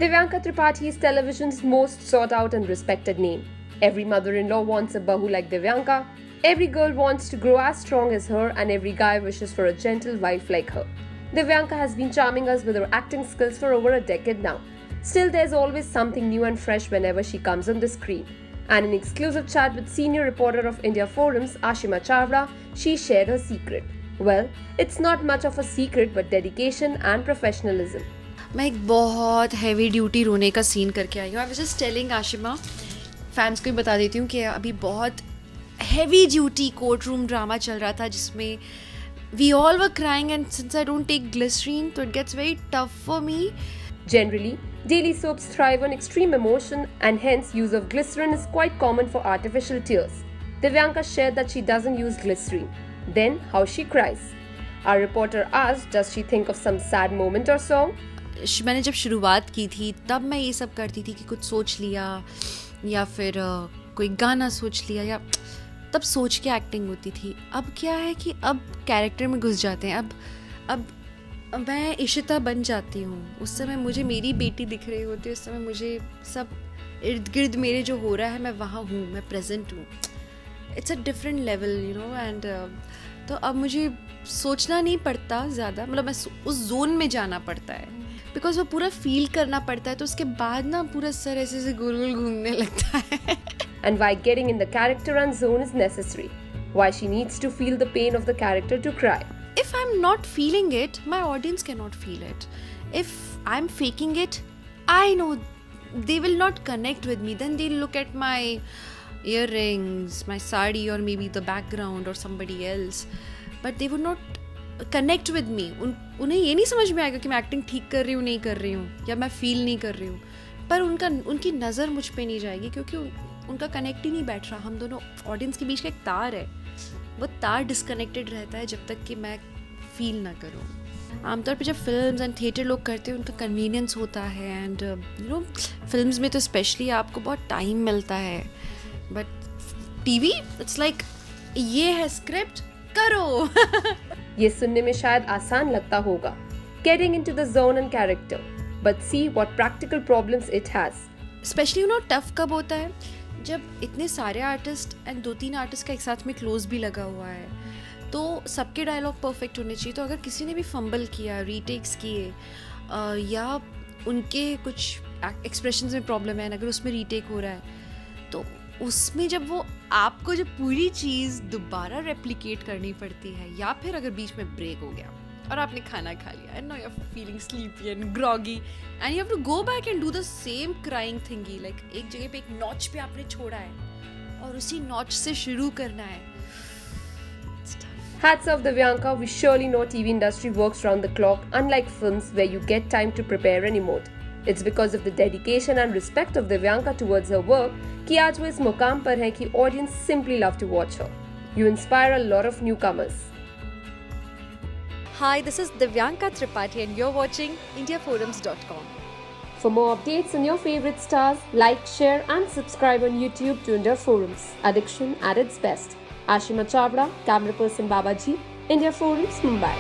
Divyanka Tripathi is television's most sought out and respected name. Every mother-in-law wants a bahu like Divyanka. Every girl wants to grow as strong as her, and every guy wishes for a gentle wife like her. Divyanka has been charming us with her acting skills for over a decade now. Still, there's always something new and fresh whenever she comes on the screen. And in an exclusive chat with senior reporter of India Forums, Ashima Chawda, she shared her secret. Well, it's not much of a secret but dedication and professionalism. मैं एक बहुत heavy duty रोने का scene करके आई हूँ. I was just telling Ashima, fans को भी बता देती हूँ कि अभी बहुत heavy duty court room drama चल रहा था जिसमें we all were crying and since I don't take glycerine तो it gets very tough for me. Generally, daily soaps thrive on extreme emotion and hence use of glycerin is quite common for artificial tears. Divyanka shared that she doesn't use glycerin. Then, how she cries. Our reporter asked, does she think of some sad moment or so? मैंने जब शुरुआत की थी तब मैं ये सब करती थी कि कुछ सोच लिया या फिर कोई गाना सोच लिया या तब सोच के एक्टिंग होती थी. अब क्या है कि अब कैरेक्टर में घुस जाते हैं. अब मैं इशिता बन जाती हूँ. उस समय मुझे मेरी बेटी दिख रही होती है, उस समय मुझे सब इर्द गिर्द मेरे जो हो रहा है मैं वहाँ हूँ, मैं प्रेजेंट हूँ. It's a different level you know. And तो अब मुझे सोचना नहीं पड़ता ज़्यादा, मतलब मैं उस जोन में जाना पड़ता है बिकॉज वो पूरा फील करना पड़ता है. तो उसके बाद ना पूरा सर ऐसे गोल गोल घूमने लगता है. And why getting in the character and zone is necessary. Why she needs to feel the pain of the character to cry. If I'm not feeling it, my audience cannot feel it. If I'm faking it, I know they will not connect with me. Then they'll look at my earrings, my sari, or maybe the background or somebody else. But they would not connect with me. उन्हें ये नहीं समझ में आएगा कि मैं acting ठीक कर रही हूँ नहीं कर रही हूँ या मैं फील नहीं कर रही हूँ. पर उनकी नज़र मुझ पे नहीं जाएगी क्योंकि उनका कनेक्ट ही नहीं बैठ रहा. हम दोनों ऑडियंस के बीच का एक तार है, वो तार डिस्कनेक्टेड रहता है जब तक कि मैं फील ना करूँ. आमतौर पे जब फिल्म्स एंड थिएटर लोग करते हैं उनका कन्वीनियंस होता है एंड यू नो फिल्म्स में तो स्पेशली आपको बहुत टाइम मिलता है. बट टीवी इट्स लाइक ये है स्क्रिप्ट करो. ये सुनने में शायद आसान लगता होगा, getting into the zone and character, but see what practical problems it has. Specially you know tough कब होता है जब इतने सारे आर्टिस्ट एंड 2-3 आर्टिस्ट का एक साथ में क्लोज भी लगा हुआ है तो सबके डायलॉग परफेक्ट होने चाहिए. तो अगर किसी ने भी फंबल किया, रीटेक्स किए या उनके कुछ एक्सप्रेशंस में प्रॉब्लम है, अगर उसमें रीटेक हो रहा है तो उसमें जब वो आपको जब पूरी चीज़ दोबारा रेप्लिकेट करनी पड़ती है या फिर अगर बीच में ब्रेक हो गया और आपने खाना खा लिया and now you are feeling sleepy and groggy and you have to go back and do the same crying thingy. Like एक जगह पे एक नॉच पे आपने छोड़ा है और उसी नॉच से शुरू करना है. Hats off Divyanka, we surely know TV industry works round the clock, unlike films where you get time to prepare and emote. It's because of the dedication and respect of Divyanka towards her work कि आज वो इस मुकाम पर है कि audience simply love to watch her. You inspire a lot of newcomers. Hi, this is Divyanka Tripathi and you're watching IndiaForums.com. For more updates on your favorite stars, like, share and subscribe on YouTube to India Forums. Addiction at its best. Ashima Chawda, camera person Babaji, India Forums, Mumbai.